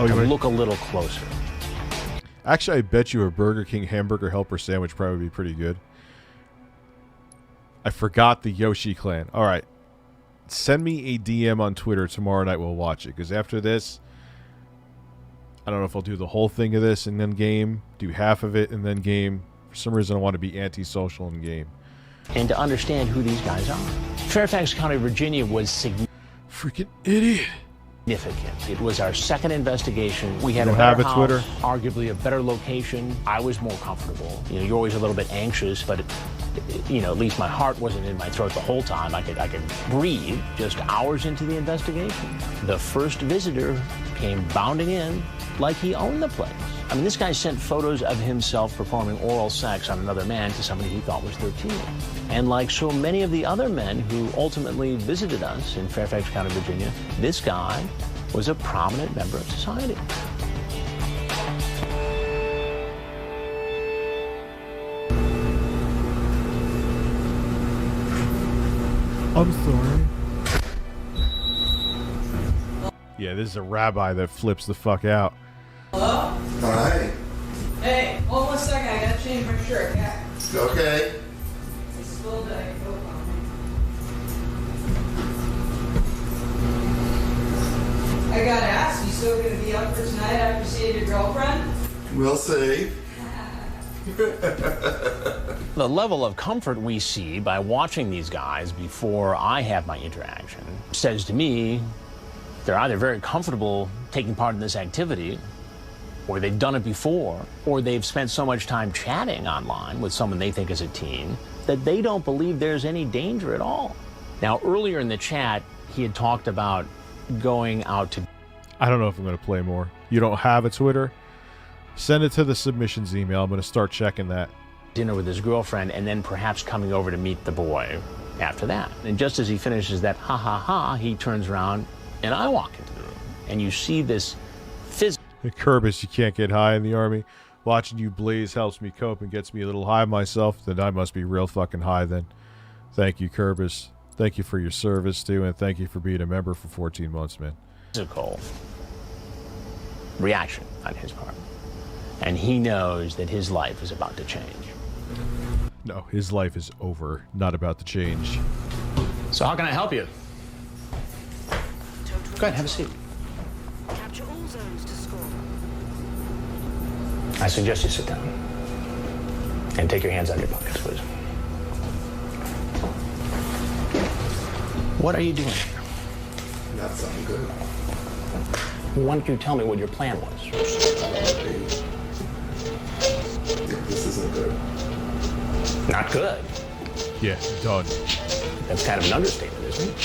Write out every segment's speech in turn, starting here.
to mean? look a little closer. Actually, I bet you a Burger King hamburger helper sandwich probably would be pretty good. I forgot the Yoshi clan. All right. Send me a DM on Twitter tomorrow night. We'll watch it. Because after this, I don't know if I'll do the whole thing of this and then game, do half of it and then game. For some reason, I want to be antisocial in game. And to understand who these guys are. Fairfax County, Virginia was freaking idiot. Significant. It was our second investigation. We had you a better have a house, Twitter? arguably a better location. I was more comfortable. You know, you're always a little bit anxious, but you know, at least my heart wasn't in my throat the whole time. I could breathe. Just hours into the investigation, the first visitor came bounding in like he owned the place. I mean, this guy sent photos of himself performing oral sex on another man to somebody he thought was 13. And like so many of the other men who ultimately visited us in Fairfax County, Virginia, this guy was a prominent member of society. I'm sorry. Yeah, this is a rabbi that flips the fuck out. Hello? Hi. Hey, hold 1 second. I gotta change my shirt. Yeah. Okay. It's a little day. Go on. I gotta ask, you still gonna be up for tonight after you see your girlfriend? We'll see. The level of comfort we see by watching these guys before I have my interaction says to me they're either very comfortable taking part in this activity, or they've done it before, or they've spent so much time chatting online with someone they think is a teen that they don't believe there's any danger at all. Now, earlier in the chat, he had talked about going out to... I don't know if I'm going to play more. You don't have a Twitter? Send it to the submissions email. I'm going to start checking that. Dinner with his girlfriend, and then perhaps coming over to meet the boy after that. And just as he finishes that ha ha ha, he turns around and I walk into the room. And you see this physical... Hey, Kerbis, you can't get high in the Army. Watching you blaze helps me cope and gets me a little high myself. Then I must be real fucking high then. Thank you, Kerbis. Thank you for your service, too, and thank you for being a member for 14 months, man. Physical reaction on his part. And he knows that his life is about to change. No, his life is over, not about to change. So how can I help you? Go ahead, have a seat. Capture all zones to score. I suggest you sit down. And take your hands out of your pockets, please. What are you doing here? Not something good. Why don't you tell me what your plan was? This isn't good. Not good. Yeah, done. That's kind of an understatement, isn't it?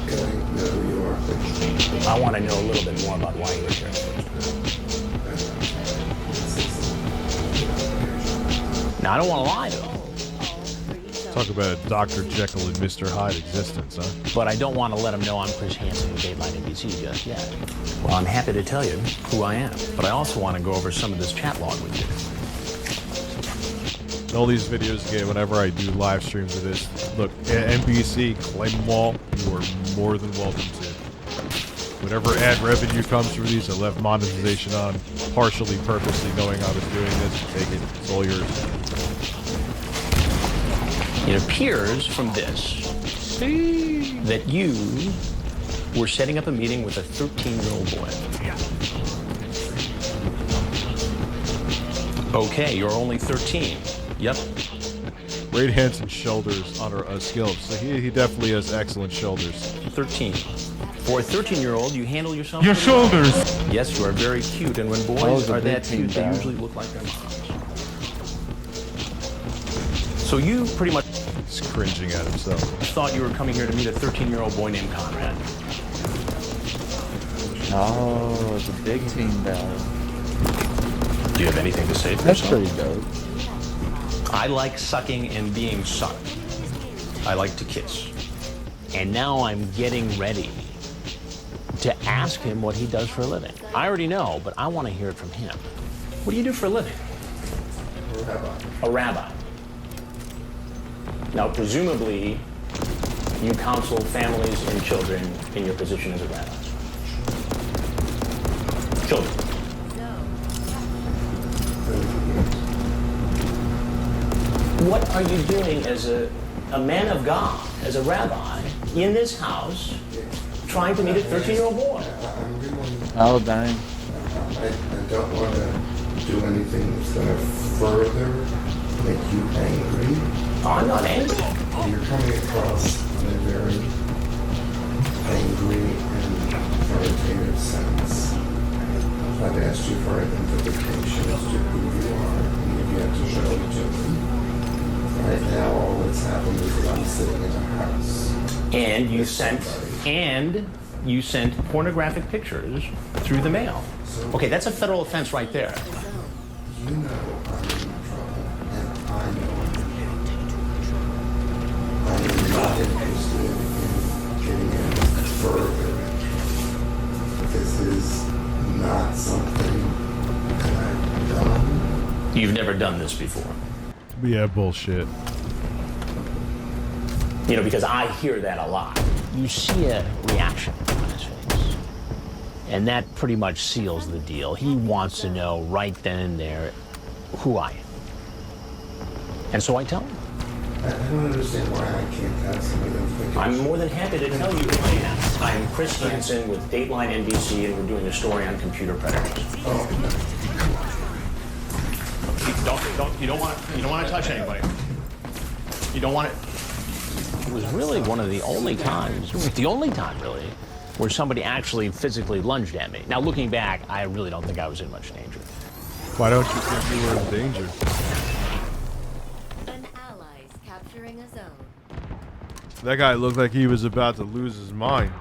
Can I know who you are, please? I want to know a little bit more about why you're here. Now, I don't want to lie, though. Talk about a Dr. Jekyll and Mr. Hyde existence, huh? But I don't want to let him know I'm Chris Hansen with Dateline NBC just yet. Well, I'm happy to tell you who I am, but I also want to go over some of this chat log with you. All these videos, again, whenever I do live streams of this, look, NBC, claim them all, you are more than welcome to. Whatever ad revenue comes through these, I left monetization on, partially, purposely, knowing I was doing this. Take it, it's all yours. It appears from this that you were setting up a meeting with a 13-year-old boy. Okay, you're only 13. Yep. Great Hansen's shoulders honor skills. So he definitely has excellent shoulders. 13. For a 13-year-old, you handle yourself... Your shoulders! Yes, you are very cute, and when boys are that cute, they usually look like their moms. So you pretty much... He's cringing at himself. Thought you were coming here to meet a 13-year-old boy named Conrad. Oh, it's a big team battle. Do you have anything to say for That's yourself? pretty dope. I like sucking and being sucked. I like to kiss. And now I'm getting ready to ask him what he does for a living. I already know, but I want to hear it from him. What do you do for a living? A rabbi. A rabbi. Now, presumably, you counsel families and children in your position as a rabbi? Children. What are you doing as a man of God, as a rabbi, in this house, trying to meet a 13-year-old boy? Oh, dang. I don't want to do anything that's going to further make you angry. I'm not angry. You're coming across in a very angry and authoritative sense. I've asked you for identification as to who you are, and you've yet to show it to me. Right now, all that's happened is that I'm sitting in a house. And you sent pornographic pictures through the mail. Okay, that's a federal offense right there. You know I'm in trouble, and I know I'm not interested in getting any further. This is not something that I've done. You've never done this before. Yeah, bullshit. You know, because I hear that a lot. You see a reaction on his face. And that pretty much seals the deal. He wants to know right then and there who I am. And so I tell him. I don't understand why I can't have some identification. I'm more than happy to tell you who I am. I'm Chris Hansen with Dateline NBC, and we're doing a story on computer predators. Oh, no. You don't want to touch anybody. You don't want it. It was really one of the only times, really, where somebody actually physically lunged at me. Now, looking back, I really don't think I was in much danger. Why don't you think you were in danger? An ally's capturing a zone. That guy looked like he was about to lose his mind.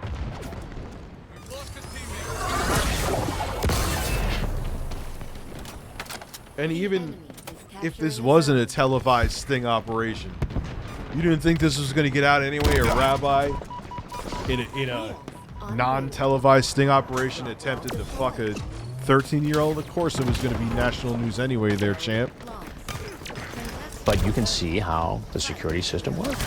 And even if this wasn't a televised sting operation, you didn't think this was going to get out anyway? A rabbi in a non-televised sting operation attempted to fuck a 13-year-old? Of course it was going to be national news anyway there, champ. But you can see how the security system works.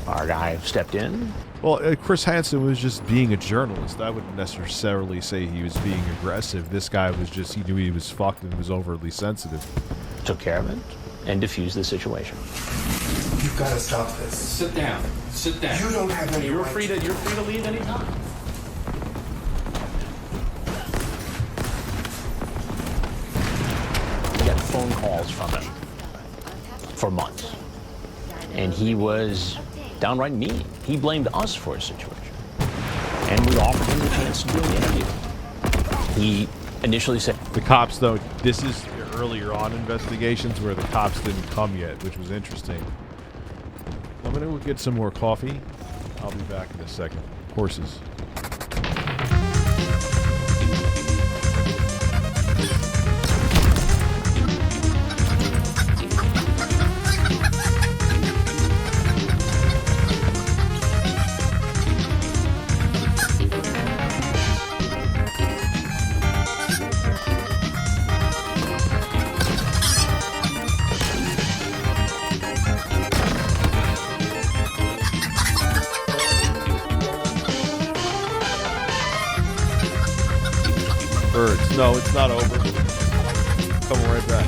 Our guy stepped in. Well, Chris Hansen was just being a journalist. I wouldn't necessarily say he was being aggressive. This guy was just, he knew he was fucked and was overly sensitive. Took care of it and diffused the situation. You've got to stop this. Sit down. Sit down. You don't have any You're right free to leave anytime. We got phone calls from him for months. And he was downright mean. He blamed us for his situation. And we offered him the chance to do an interview. He initially said... The cops, though, this is earlier on investigations where the cops didn't come yet, which was interesting. I'm going to get some more coffee. I'll be back in a second. Horses. Birds. No, it's not over. Coming right back.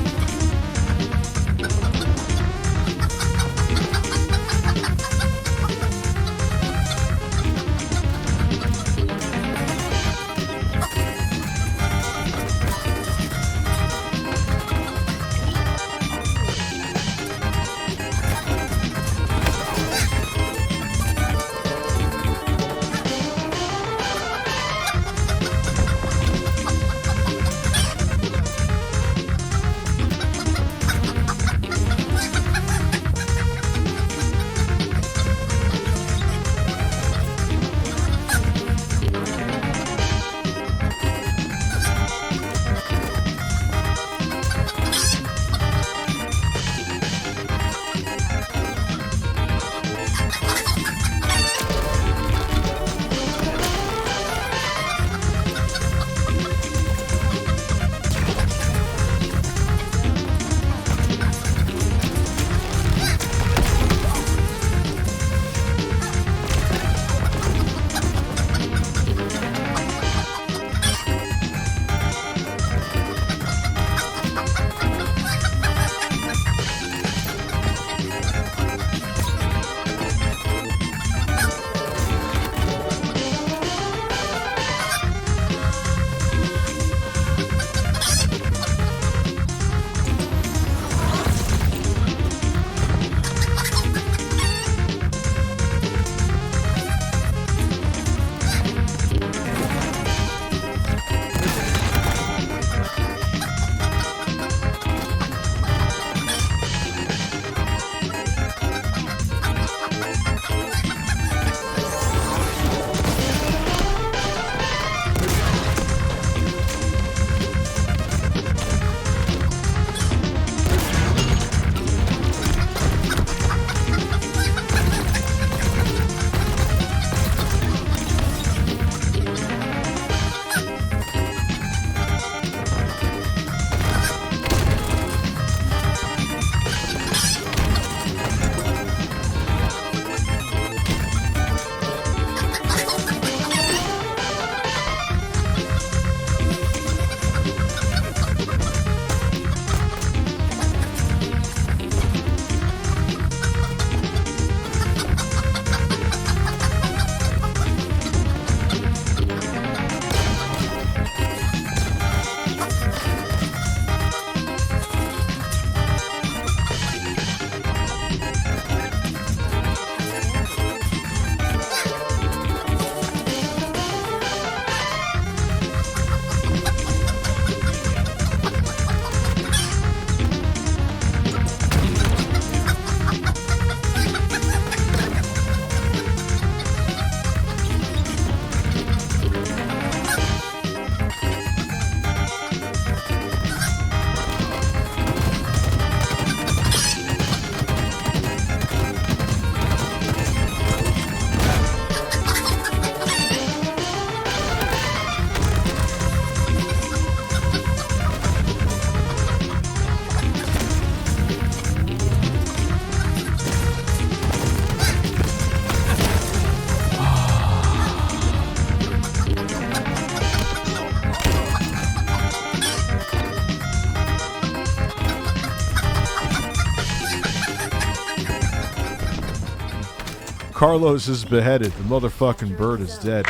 Carlos is beheaded. The motherfucking bird is dead.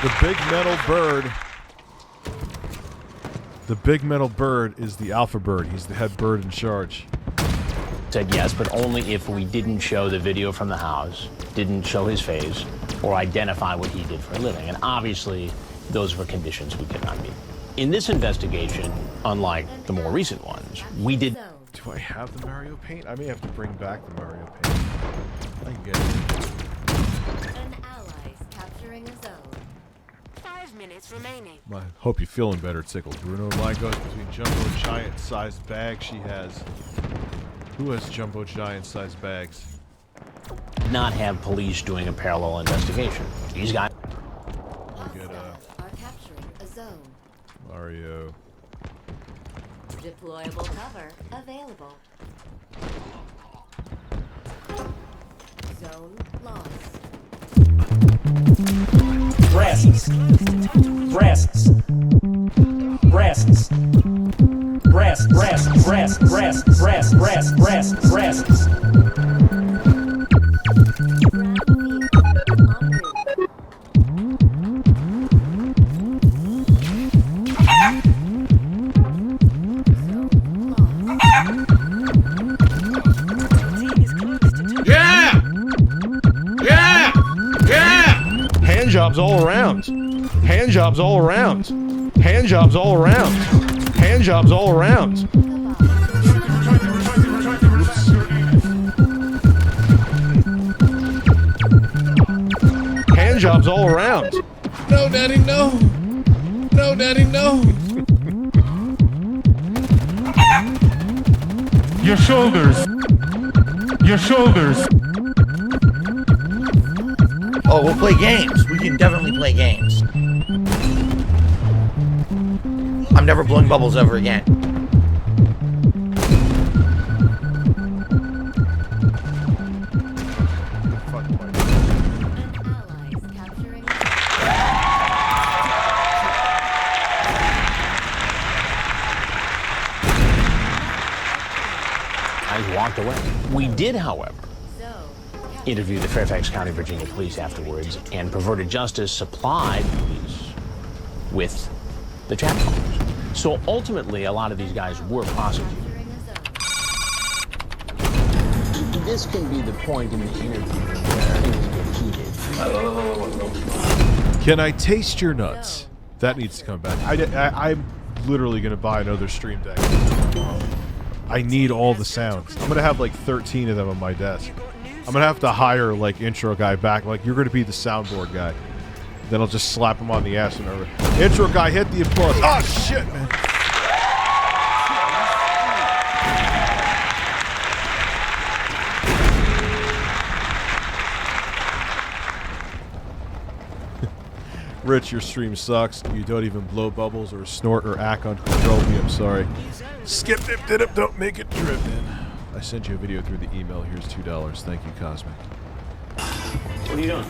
The big metal bird. The big metal bird is the alpha bird. He's the head bird in charge. Said yes, but only if we didn't show the video from the house, didn't show his face, or identify what he did for a living. And obviously, those were conditions we could not meet. In this investigation, unlike the more recent ones, we did... Do I have the Mario paint? I may have to bring back the Mario paint. I can get it. An ally is capturing a zone. 5 minutes remaining. I hope you're feeling better, Tickle. Bruno, mine goes between jumbo giant-sized bags she has. Who has jumbo giant-sized bags? not have police doing a parallel investigation. These guys... Are capturing a zone. Mario. Deployable cover available. Zone lost. Breasts. Breasts. Breasts. Breast, breast, breast, breast, breast, breast, breast, breasts. Yeah! Yeah! Yeah! Hand jobs all around. Hand jobs all around. Hand jobs all around. Hand jobs all around. Hand jobs all around. No, Daddy, no. No, Daddy, no. Your shoulders. Your shoulders. Oh, we'll play games. We can definitely play games. I'm never blowing bubbles ever again. I walked away. We did, however, interview the Fairfax County, Virginia police afterwards, and Perverted Justice supplied police with the chat phones. So ultimately, a lot of these guys were prosecuted. This can be the point in the interview where things get heated. Can I taste your nuts? That needs to come back. I'm literally going to buy another Stream Deck. I need all the sounds. I'm going to have like 13 of them on my desk. I'm going to have to hire like intro guy back. Like, you're going to be the soundboard guy. Then I'll just slap him on the ass whenever. Intro guy, hit the applause. Oh, shit, man. Rich, your stream sucks. You don't even blow bubbles or snort or act uncontrollably. I'm sorry. Skip, dip, did up, don't make it drip, man. I sent you a video through the email. Here's $2. Thank you, Cosmic. What are you doing?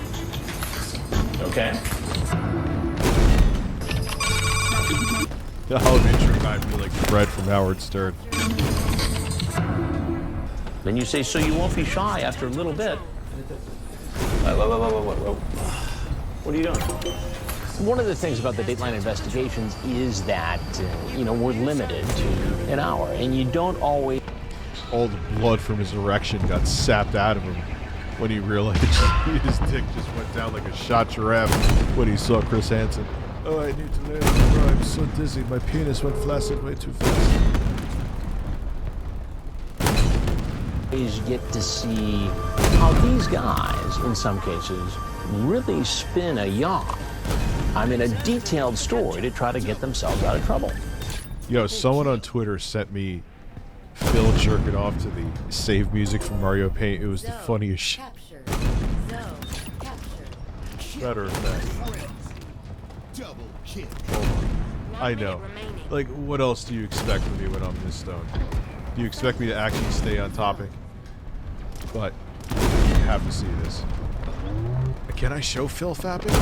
Okay. Oh, intro guy be like Fred from Howard Stern. Then you say, so you won't be shy after a little bit. What are you doing? One of the things about the Dateline investigations is that, you know, we're limited to an hour, and you don't always... All the blood from his erection got sapped out of him when he realized his dick just went down like a shot giraffe when he saw Chris Hansen. Oh, I need to land, bro. I'm so dizzy. My penis went flaccid way too fast. Get to see how these guys, in some cases, really spin a yarn. I mean, a detailed story to try to get themselves out of trouble. Yo, someone on Twitter sent me Phil jerking off to the save music from Mario Paint. It was the funniest shit. Matter of fact. Hold on. I know. Like, what else do you expect from me when I'm this stoned? Do you expect me to actually stay on topic? But you have to see this. Can I show Phil fapping?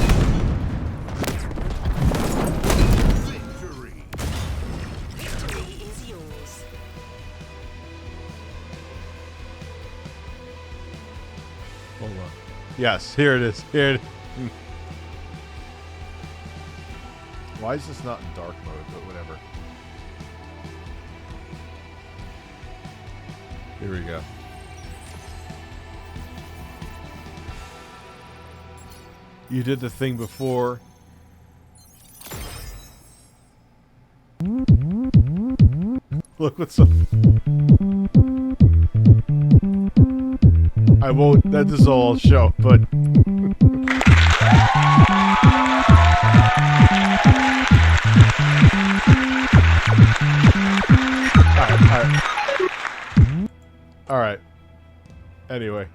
Hold on. Yes, here it is. Here it is. Why is this not in dark mode? But whatever. Here we go. You did the thing before. Look what's up. I won't. That is all I'll show, but. All right. Anyway.